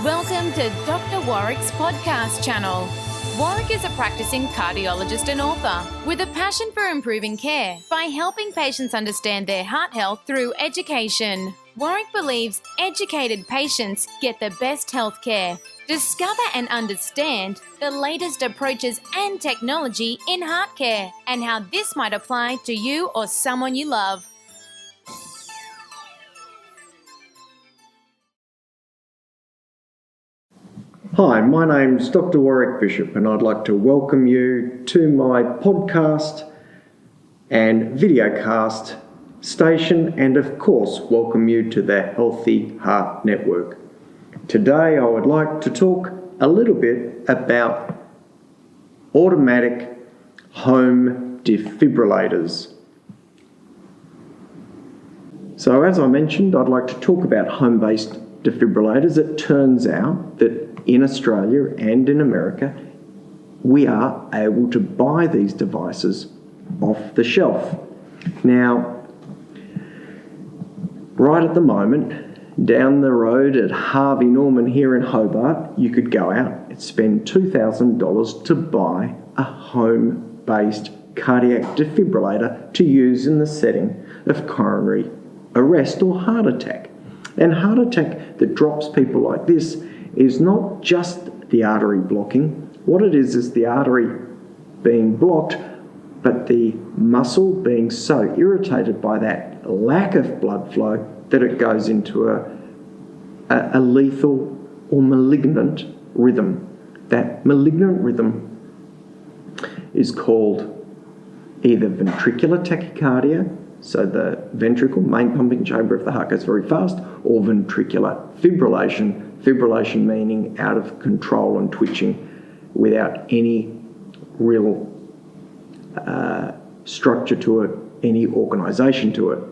Welcome to Doctor Warrick's podcast channel. Warrick is a practising cardiologist and author with a passion for improving care by helping patients understand their heart health through education. Warrick believes educated patients get the best health care. Discover and understand the latest approaches and technology in heart care and how this might apply to you or someone you love. Hi, my name's Doctor Warrick Bishop and I'd like to welcome you to my podcast and videocast station and of course welcome you to the Healthy Heart Network. Today I would like to talk a little bit about automatic home defibrillators. So as I mentioned, I'd like to talk about home-based defibrillators. It turns out that in Australia and in America, we are able to buy these devices off the shelf. Now, right at the moment, down the road at Harvey Norman here in Hobart, you could go out and spend $2,000 to buy a home-based cardiac defibrillator to use in the setting of coronary arrest or heart attack. And heart attack that drops people like this is not just the artery blocking. What it is the artery being blocked, but the muscle being so irritated by that lack of blood flow that it goes into a lethal or malignant rhythm. That malignant rhythm is called either ventricular tachycardia, so the ventricle, main pumping chamber of the heart goes very fast, or ventricular fibrillation. Fibrillation meaning out of control and twitching without any real structure to it, any organisation to it.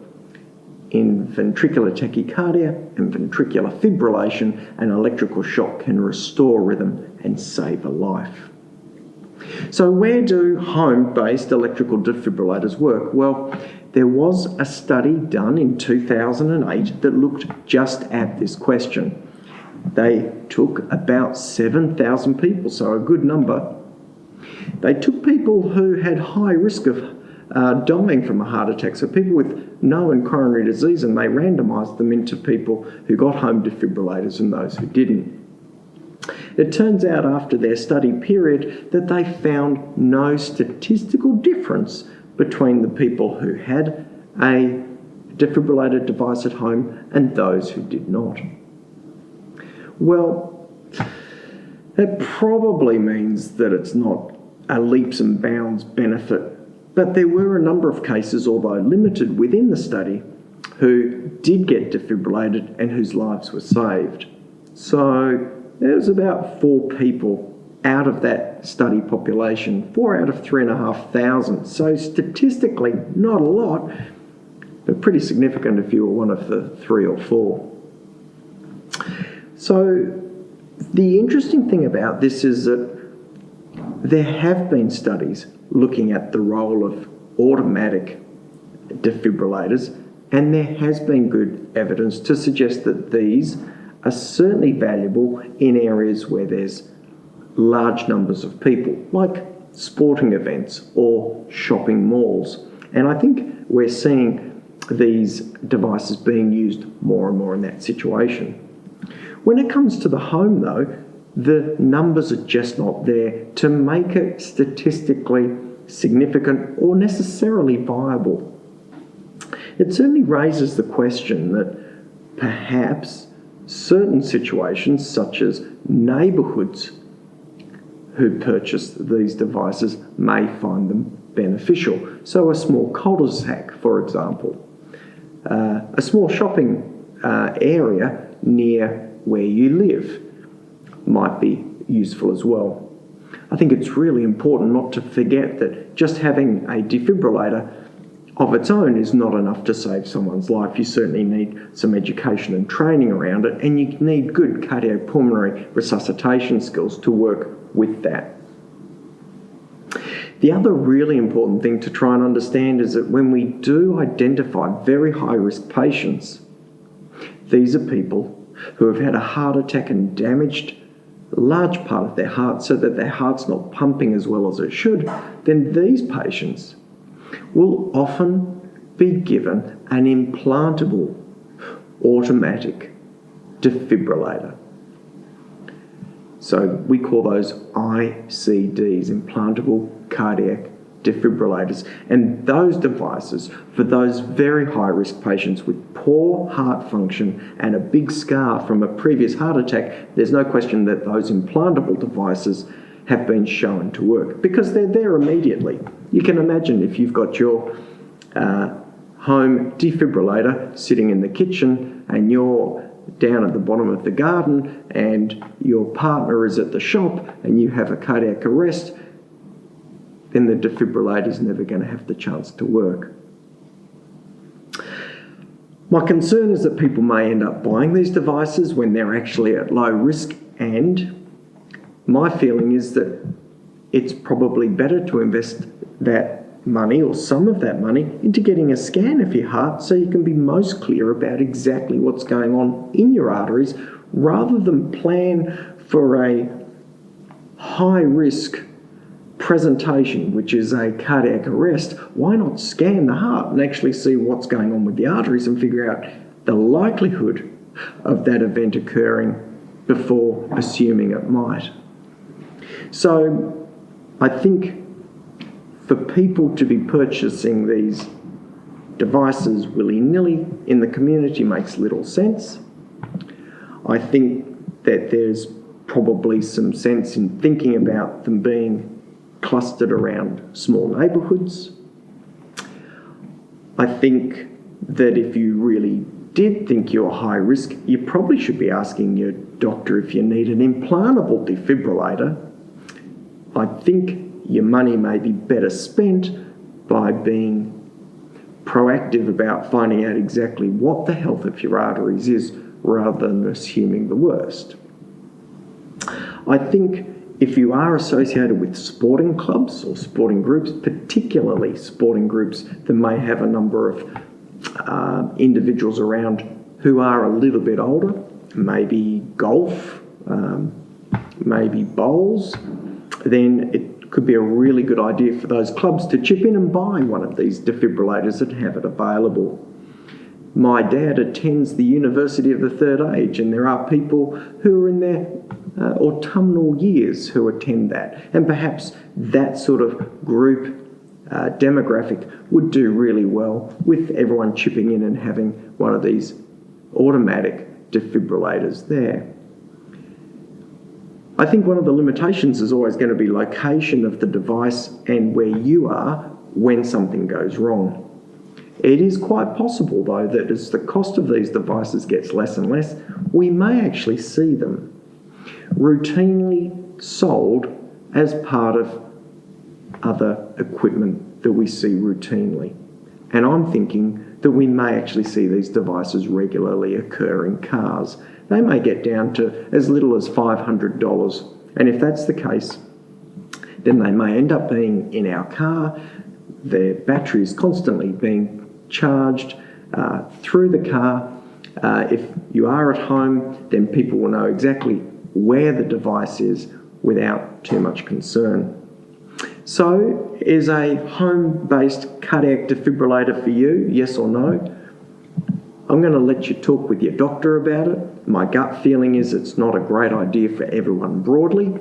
In ventricular tachycardia and ventricular fibrillation, an electrical shock can restore rhythm and save a life. So where do home-based electrical defibrillators work? Well, there was a study done in 2008 that looked just at this question. They took about 7,000 people, so a good number. They took people who had high risk of dying from a heart attack, so people with known coronary disease, and they randomised them into people who got home defibrillators and those who didn't. It turns out after their study period that they found no statistical difference between the people who had a defibrillator device at home and those who did not. Well, that probably means that it's not a leaps and bounds benefit, but there were a number of cases, although limited within the study, who did get defibrillated and whose lives were saved. So there was about 4 people out of that study population, 4 out of 3,500. So statistically, not a lot, but pretty significant if you were one of the 3 or 4. So the interesting thing about this is that there have been studies looking at the role of automatic defibrillators, and there has been good evidence to suggest that these are certainly valuable in areas where there's large numbers of people, like sporting events or shopping malls. And I think we're seeing these devices being used more and more in that situation. When it comes to the home, though, the numbers are just not there to make it statistically significant or necessarily viable. It certainly raises the question that perhaps certain situations, such as neighbourhoods who purchase these devices, may find them beneficial. So a small cul-de-sac, for example, a small shopping area near where you live might be useful as well. I think it's really important not to forget that just having a defibrillator of its own is not enough to save someone's life. You certainly need some education and training around it, and you need good cardiopulmonary resuscitation skills to work with that. The other really important thing to try and understand is that when we do identify very high-risk patients, these are people who have had a heart attack and damaged a large part of their heart so that their heart's not pumping as well as it should, then these patients will often be given an implantable automatic defibrillator. So we call those ICDs, implantable cardiac defibrillators. And those devices, for those very high-risk patients with poor heart function and a big scar from a previous heart attack, there's no question that those implantable devices have been shown to work because they're there immediately. You can imagine if you've got your home defibrillator sitting in the kitchen and you're down at the bottom of the garden and your partner is at the shop and you have a cardiac arrest, then the defibrillator is never going to have the chance to work. My concern is that people may end up buying these devices when they're actually at low risk, and my feeling is that it's probably better to invest that money or some of that money into getting a scan of your heart so you can be most clear about exactly what's going on in your arteries rather than plan for a high-risk presentation, which is a cardiac arrest. Why not scan the heart and actually see what's going on with the arteries and figure out the likelihood of that event occurring before assuming it might? So I think for people to be purchasing these devices willy-nilly in the community makes little sense. I think that there's probably some sense in thinking about them being clustered around small neighbourhoods. I think that if you really did think you're high risk, you probably should be asking your doctor if you need an implantable defibrillator. I think your money may be better spent by being proactive about finding out exactly what the health of your arteries is rather than assuming the worst. I think if you are associated with sporting clubs or sporting groups, particularly sporting groups that may have a number of individuals around who are a little bit older, maybe golf, maybe bowls, then it could be a really good idea for those clubs to chip in and buy one of these defibrillators and have it available. My dad attends the University of the Third Age, and there are people who are in their autumnal years who attend that. And perhaps that sort of group demographic would do really well with everyone chipping in and having one of these automatic defibrillators there. I think one of the limitations is always going to be location of the device and where you are when something goes wrong. It is quite possible, though, that as the cost of these devices gets less and less, we may actually see them routinely sold as part of other equipment that we see routinely. And I'm thinking that we may actually see these devices regularly occur in cars. They may get down to as little as $500. And if that's the case, then they may end up being in our car. Their battery is constantly being charged through the car. If you are at home, then people will know exactly where the device is without too much concern. So, is a home-based cardiac defibrillator for you, yes or no? I'm going to let you talk with your doctor about it. My gut feeling is it's not a great idea for everyone broadly.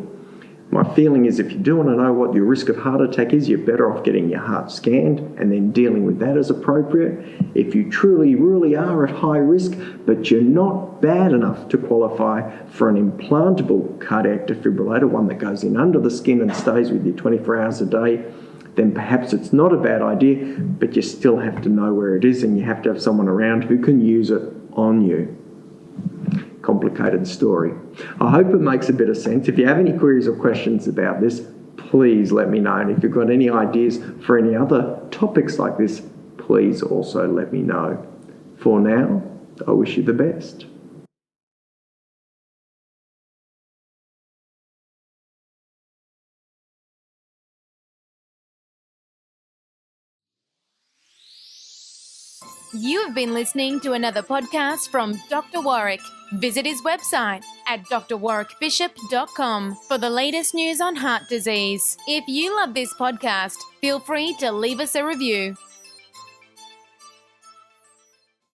My feeling is if you do want to know what your risk of heart attack is, you're better off getting your heart scanned and then dealing with that as appropriate. If you truly, really are at high risk, but you're not bad enough to qualify for an implantable cardiac defibrillator, one that goes in under the skin and stays with you 24 hours a day, then perhaps it's not a bad idea, but you still have to know where it is and you have to have someone around who can use it on you. Complicated story. I hope it makes a bit of sense. If you have any queries or questions about this, please let me know. And if you've got any ideas for any other topics like this, please also let me know. For now, I wish you the best. You have been listening to another podcast from Dr. Warrick. Visit his website at drwarrickbishop.com for the latest news on heart disease. If you love this podcast, feel free to leave us a review.